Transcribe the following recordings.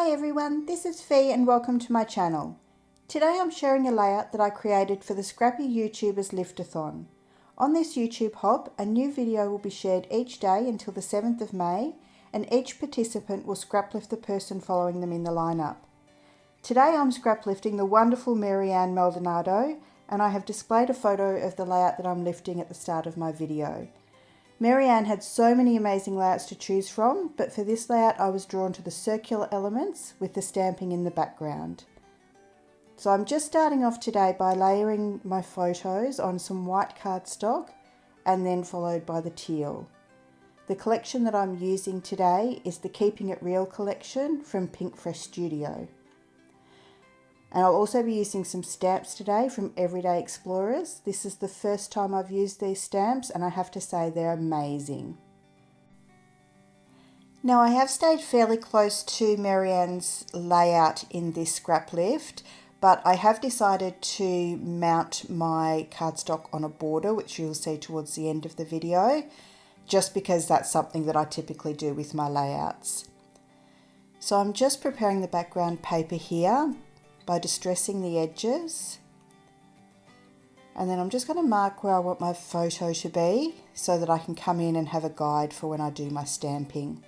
Hi everyone, this is Fee and welcome to my channel. Today I'm sharing a layout that I created for the Scrappy YouTubers Lift-a-thon. On this YouTube hop, a new video will be shared each day until the 7th of May, and each participant will scrap lift the person following them in the lineup. Today I'm scrap lifting the wonderful Marianne Maldonado, and I have displayed a photo of the layout that I'm lifting at the start of my video. Marianne had so many amazing layouts to choose from, but for this layout I was drawn to the circular elements with the stamping in the background. So I'm just starting off today by layering my photos on some white cardstock and then followed by the teal. The collection that I'm using today is the Keeping It Real collection from Pink Fresh Studio. And I'll also be using some stamps today from Everyday Explorers. This is the first time I've used these stamps and I have to say they're amazing. Now I have stayed fairly close to Marianne's layout in this scrap lift, but I have decided to mount my cardstock on a border, which you'll see towards the end of the video, just because that's something that I typically do with my layouts. So I'm just preparing the background paper here by distressing the edges, and then I'm just going to mark where I want my photo to be so that I can come in and have a guide for when I do my stamping.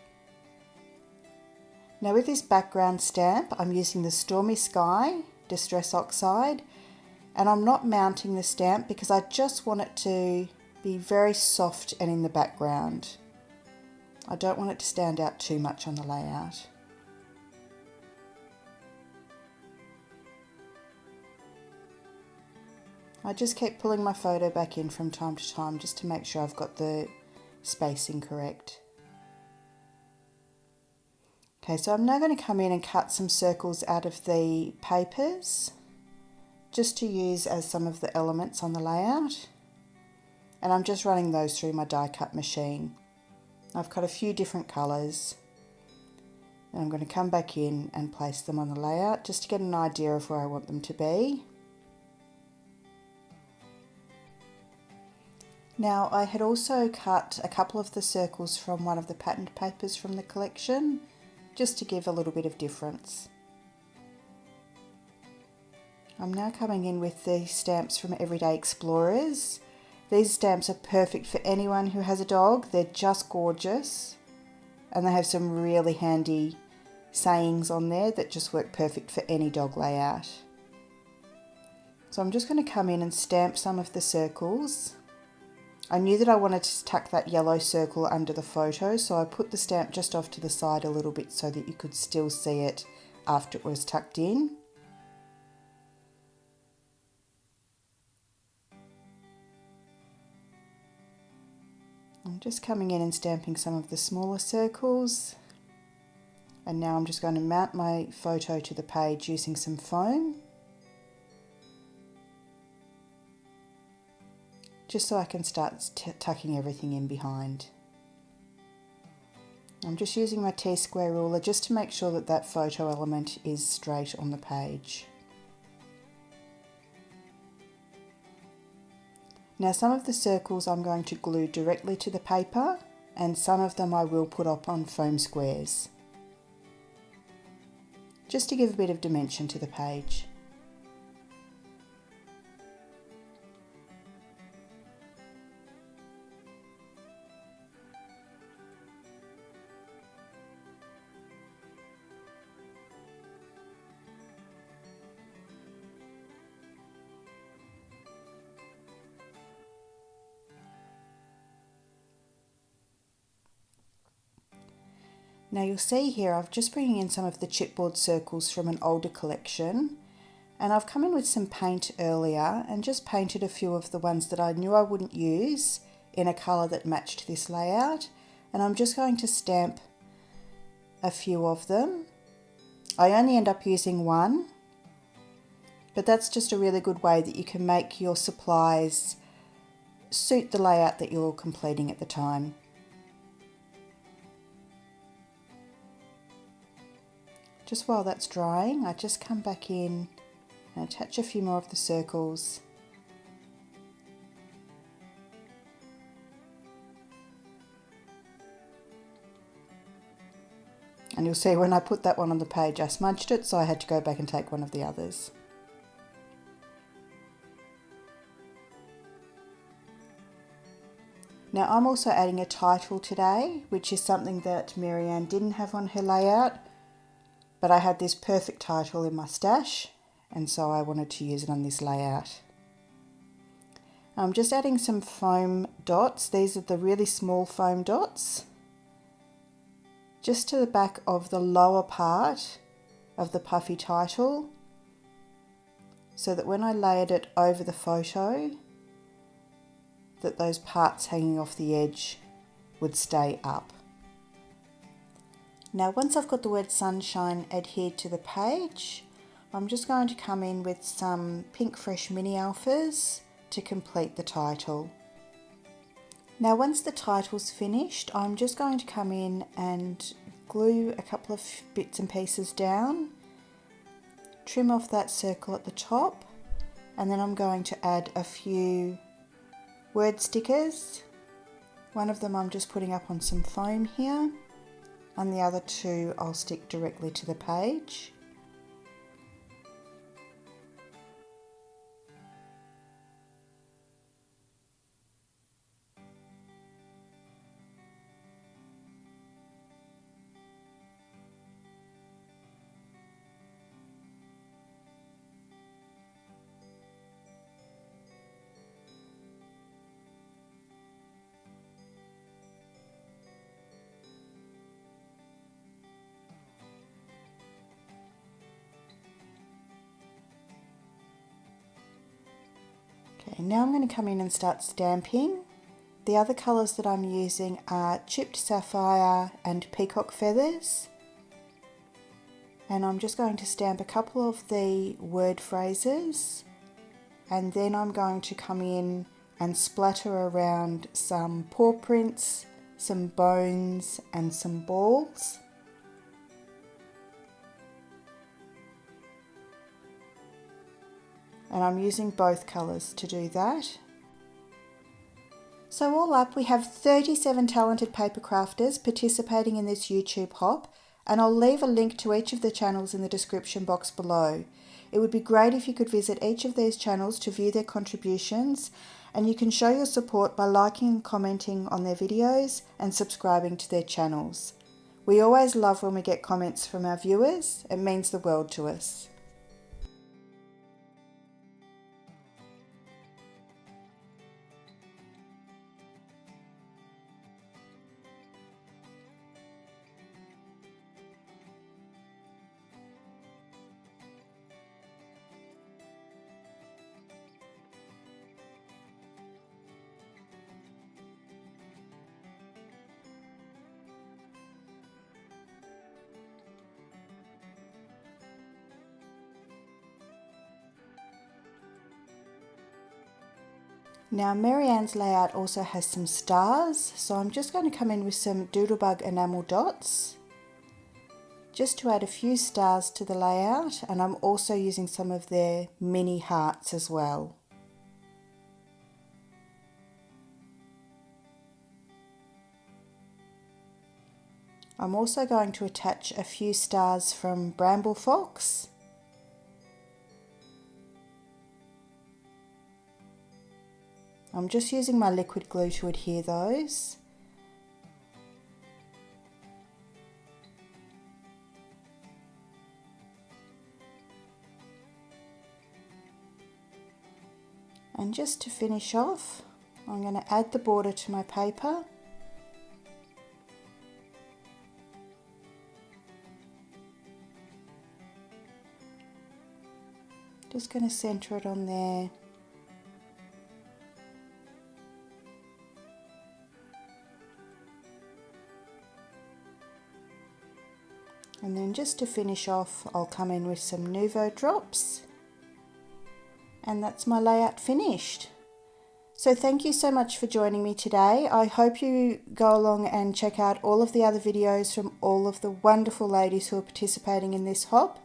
Now with this background stamp I'm using the Stormy Sky Distress Oxide, and I'm not mounting the stamp because I just want it to be very soft and in the background. I don't want it to stand out too much on the layout. I just keep pulling my photo back in from time to time just to make sure I've got the spacing correct. Okay, so I'm now going to come in and cut some circles out of the papers just to use as some of the elements on the layout. And I'm just running those through my die cut machine. I've got a few different colours. And I'm going to come back in and place them on the layout just to get an idea of where I want them to be. Now I had also cut a couple of the circles from one of the patterned papers from the collection, just to give a little bit of difference. I'm now coming in with the stamps from Everyday Explorers. These stamps are perfect for anyone who has a dog. They're just gorgeous, and they have some really handy sayings on there that just work perfect for any dog layout. So I'm just going to come in and stamp some of the circles. I knew that I wanted to tuck that yellow circle under the photo, so I put the stamp just off to the side a little bit so that you could still see it after it was tucked in. I'm just coming in and stamping some of the smaller circles, and now I'm just going to mount my photo to the page using some foam, just so I can start tucking everything in behind. I'm just using my T-square ruler just to make sure that that photo element is straight on the page. Now some of the circles I'm going to glue directly to the paper, and some of them I will put up on foam squares, just to give a bit of dimension to the page. Now you'll see here I've just bringing in some of the chipboard circles from an older collection, and I've come in with some paint earlier and just painted a few of the ones that I knew I wouldn't use in a colour that matched this layout, and I'm just going to stamp a few of them. I only end up using one, but that's just a really good way that you can make your supplies suit the layout that you're completing at the time. Just while that's drying, I just come back in and attach a few more of the circles. And you'll see when I put that one on the page I smudged it, so I had to go back and take one of the others. Now I'm also adding a title today, which is something that Marianne didn't have on her layout, but I had this perfect title in my stash, and so I wanted to use it on this layout. I'm just adding some foam dots. These are the really small foam dots, just to the back of the lower part of the puffy title, so that when I layered it over the photo, that those parts hanging off the edge would stay up. Now once I've got the word sunshine adhered to the page, I'm just going to come in with some pink fresh mini alphas to complete the title. Now once the title's finished, I'm just going to come in and glue a couple of bits and pieces down, trim off that circle at the top, and then I'm going to add a few word stickers. One of them I'm just putting up on some foam here, and the other two I'll stick directly to the page. Okay, now I'm going to come in and start stamping. The other colours that I'm using are chipped sapphire and peacock feathers. And I'm just going to stamp a couple of the word phrases, and then I'm going to come in and splatter around some paw prints, some bones and some balls. And I'm using both colours to do that. So all up, we have 37 talented paper crafters participating in this YouTube hop, and I'll leave a link to each of the channels in the description box below. It would be great if you could visit each of these channels to view their contributions, and you can show your support by liking and commenting on their videos and subscribing to their channels. We always love when we get comments from our viewers. It means the world to us. Now Marianne's layout also has some stars, so I'm just going to come in with some Doodlebug enamel dots just to add a few stars to the layout, and I'm also using some of their mini hearts as well. I'm also going to attach a few stars from Bramble Fox. I'm just using my liquid glue to adhere those. And just to finish off, I'm going to add the border to my paper. Just going to centre it on there. And then just to finish off, I'll come in with some Nuvo drops. And that's my layout finished. So thank you so much for joining me today. I hope you go along and check out all of the other videos from all of the wonderful ladies who are participating in this hop.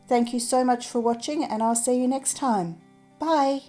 Thank you so much for watching, and I'll see you next time. Bye.